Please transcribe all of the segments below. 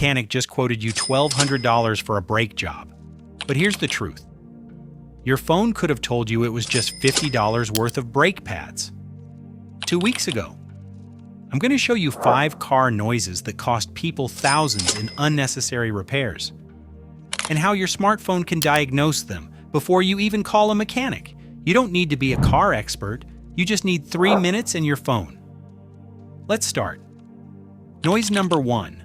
mechanic just quoted you $1,200 for a brake job. But here's the truth. Your phone could have told you it was just $50 worth of brake pads. 2 weeks ago, I'm going to show you 5 car noises that cost people thousands in unnecessary repairs, and how your smartphone can diagnose them before you even call a mechanic. You don't need to be a car expert, you just need 3 minutes and your phone. Let's start. Noise number 1.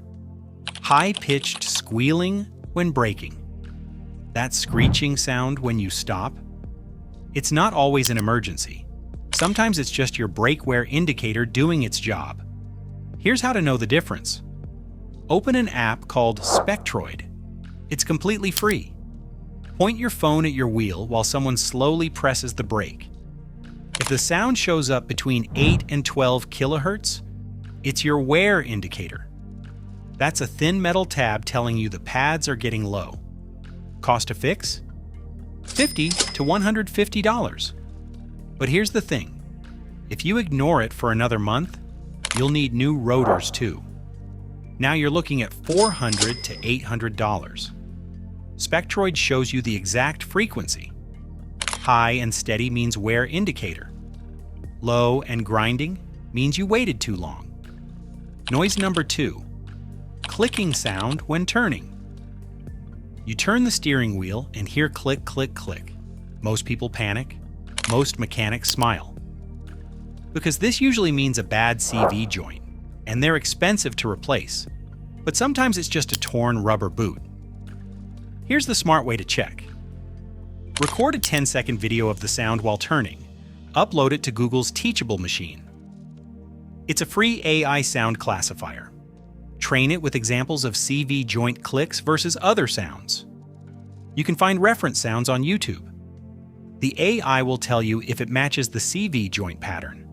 High-pitched squealing when braking. That screeching sound when you stop. It's not always an emergency. Sometimes it's just your brake wear indicator doing its job. Here's how to know the difference. Open an app called Spectroid. It's completely free. Point your phone at your wheel while someone slowly presses the brake. If the sound shows up between 8 and 12 kilohertz, it's your wear indicator. That's a thin metal tab telling you the pads are getting low. Cost to fix? $50 to $150. But here's the thing. If you ignore it for another month, you'll need new rotors too. Now you're looking at $400 to $800. Spectroid shows you the exact frequency. High and steady means wear indicator. Low and grinding means you waited too long. Noise number 2. Clicking sound when turning. You turn the steering wheel and hear click, click, click. Most people panic. Most mechanics smile. Because this usually means a bad CV joint, and they're expensive to replace. But sometimes it's just a torn rubber boot. Here's the smart way to check. Record a 10-second video of the sound while turning. Upload it to Google's Teachable machine. It's a free AI sound classifier. Train it with examples of CV joint clicks versus other sounds. You can find reference sounds on YouTube. The AI will tell you if it matches the CV joint pattern.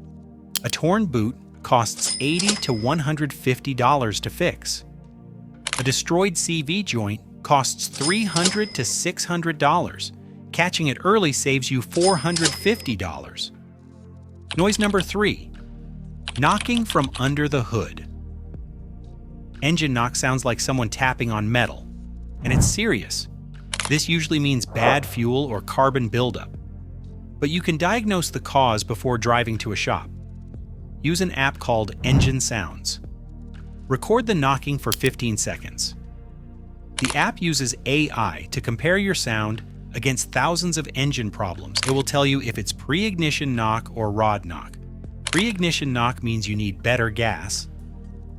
A torn boot costs $80 to $150 to fix. A destroyed CV joint costs $300 to $600. Catching it early saves you $450. Noise number 3. Knocking from under the hood. Engine knock sounds like someone tapping on metal, and it's serious. This usually means bad fuel or carbon buildup. But you can diagnose the cause before driving to a shop. Use an app called Engine Sounds. Record the knocking for 15 seconds. The app uses AI to compare your sound against thousands of engine problems. It will tell you if it's pre-ignition knock or rod knock. Pre-ignition knock means you need better gas.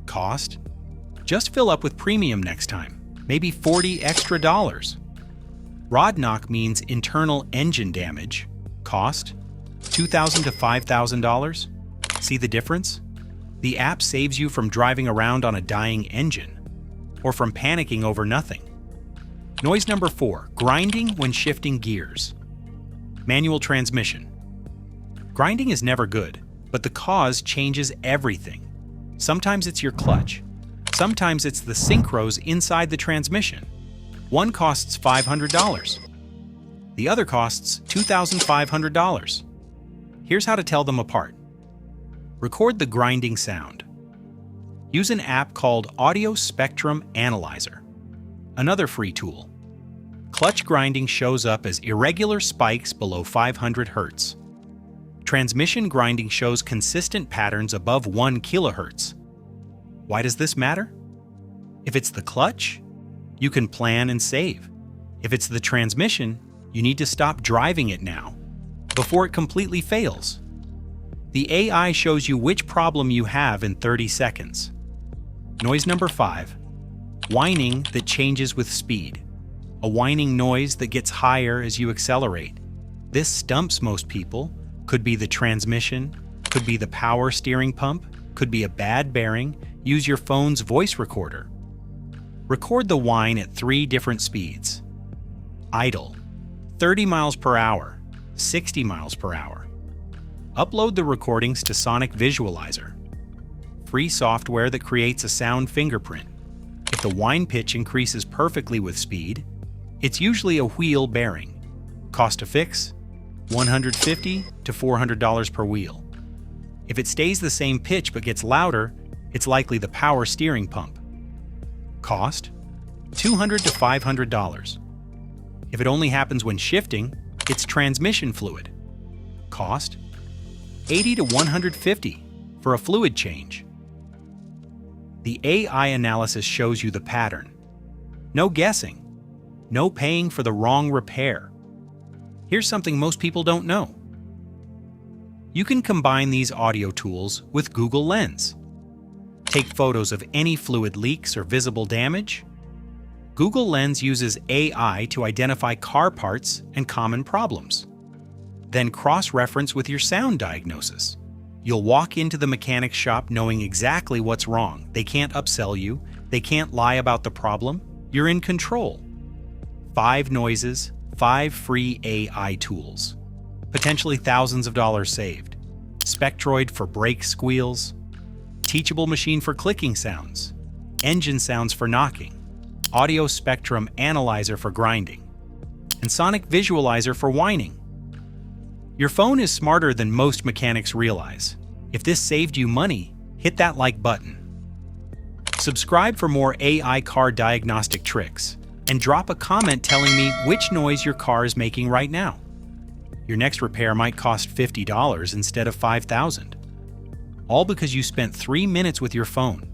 Cost? Just fill up with premium next time, maybe $40 extra. Rod knock means internal engine damage. Cost? $2,000 to $5,000. See the difference? The app saves you from driving around on a dying engine, or from panicking over nothing. Noise number 4. Grinding when shifting gears. Manual transmission. Grinding is never good, but the cause changes everything. Sometimes it's your clutch. Sometimes it's the synchros inside the transmission. One costs $500. The other costs $2,500. Here's how to tell them apart. Record the grinding sound. Use an app called Audio Spectrum Analyzer, another free tool. Clutch grinding shows up as irregular spikes below 500 Hz. Transmission grinding shows consistent patterns above 1 kHz. Why does this matter? If it's the clutch, you can plan and save. If it's the transmission, you need to stop driving it now, before it completely fails. The AI shows you which problem you have in 30 seconds. Noise number 5. Whining that changes with speed. A whining noise that gets higher as you accelerate. This stumps most people. Could be the transmission, could be the power steering pump, could be a bad bearing. Use your phone's voice recorder. Record the whine at 3 different speeds. Idle, 30 miles per hour, 60 miles per hour. Upload the recordings to Sonic Visualizer, free software that creates a sound fingerprint. If the whine pitch increases perfectly with speed, it's usually a wheel bearing. Cost to fix? $150 to $400 per wheel. If it stays the same pitch but gets louder, it's likely the power steering pump. Cost: $200 to $500. If it only happens when shifting, it's transmission fluid. Cost: $80 to $150 for a fluid change. The AI analysis shows you the pattern. No guessing. No paying for the wrong repair. Here's something most people don't know. You can combine these audio tools with Google Lens. Take photos of any fluid leaks or visible damage. Google Lens uses AI to identify car parts and common problems. Then cross-reference with your sound diagnosis. You'll walk into the mechanic's shop knowing exactly what's wrong. They can't upsell you. They can't lie about the problem. You're in control. 5 noises, 5 free AI tools. Potentially thousands of dollars saved. Spectroid for brake squeals. Teachable machine for clicking sounds. Engine sounds for knocking. Audio spectrum analyzer for grinding. And sonic visualizer for whining. Your phone is smarter than most mechanics realize. If this saved you money, hit that like button. Subscribe for more AI car diagnostic tricks, and drop a comment telling me which noise your car is making right now. Your next repair might cost $50 instead of $5,000. All because you spent 3 minutes with your phone.